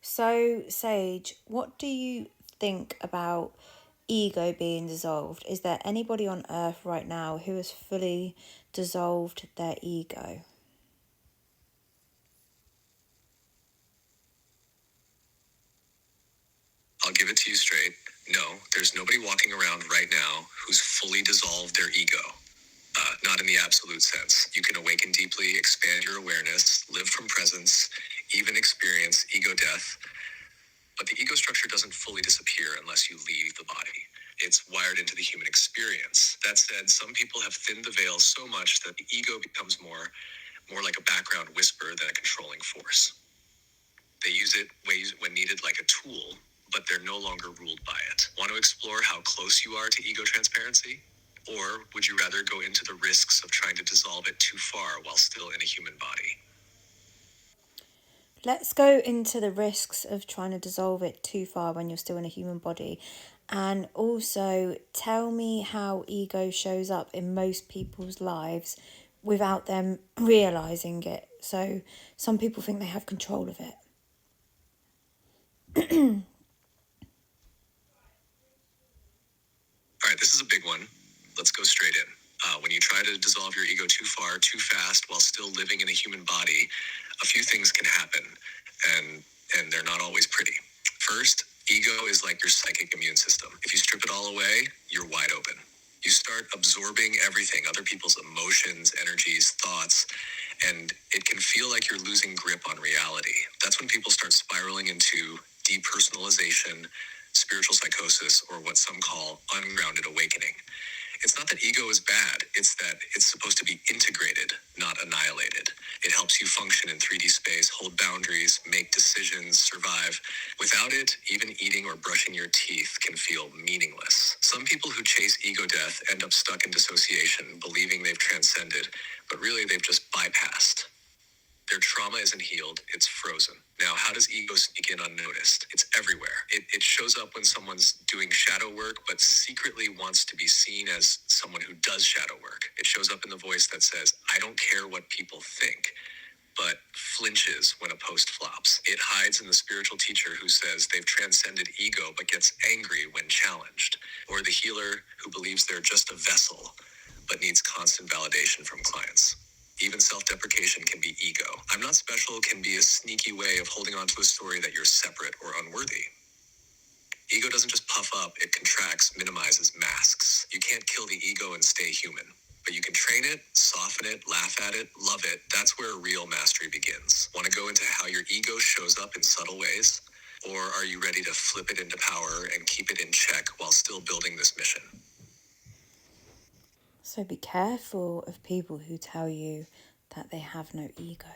So, Sage, what do you think about ego being dissolved? Is there anybody on earth right now who has fully dissolved their ego? I'll give it to you straight. No, there's nobody walking around right now who's fully dissolved their ego. Not in the absolute sense. You can awaken deeply, expand your awareness, live from presence, even experience ego death. But the ego structure doesn't fully disappear unless you leave the body. It's wired into the human experience. That said, some people have thinned the veil so much that the ego becomes more like a background whisper than a controlling force. They use it when needed like a tool, but they're no longer ruled by it. Want to explore how close you are to ego transparency? Or would you rather go into the risks of trying to dissolve it too far while still in a human body? Let's go into the risks of trying to dissolve it too far when you're still in a human body. And also tell me how ego shows up in most people's lives without them realizing it. So, some people think they have control of it. All right, this is a big one. Let's go straight in. When you try to dissolve your ego too far, too fast, while still living in a human body, a few things can happen, and they're not always pretty. First, ego is like your psychic immune system. If you strip it all away, you're wide open. You start absorbing everything, other people's emotions, energies, thoughts, and it can feel like you're losing grip on reality. That's when people start spiraling into depersonalization, spiritual psychosis, or what some call ungrounded awakening. It's not that ego is bad, it's that it's supposed to be integrated, not annihilated. It helps you function in 3D space, hold boundaries, make decisions, survive. Without it, even eating or brushing your teeth can feel meaningless. Some people who chase ego death end up stuck in dissociation, believing they've transcended, but really they've just bypassed. Their trauma isn't healed, it's frozen. Now, how does ego sneak in unnoticed? It's everywhere. It shows up when someone's doing shadow work, but secretly wants to be seen as someone who does shadow work. It shows up in the voice that says, I don't care what people think, but flinches when a post flops. It hides in the spiritual teacher who says they've transcended ego, but gets angry when challenged. Or the healer who believes they're just a vessel, but needs constant validation from clients. Even self-deprecation can be ego. I'm not special can be a sneaky way of holding on to a story that you're separate or unworthy. Ego doesn't just puff up, it contracts, minimizes, masks. You can't kill the ego and stay human. But you can train it, soften it, laugh at it, love it. That's where real mastery begins. Want to go into how your ego shows up in subtle ways? Or are you ready to flip it into power and keep it in check while still building this mission? So, be careful of people who tell you that they have no ego.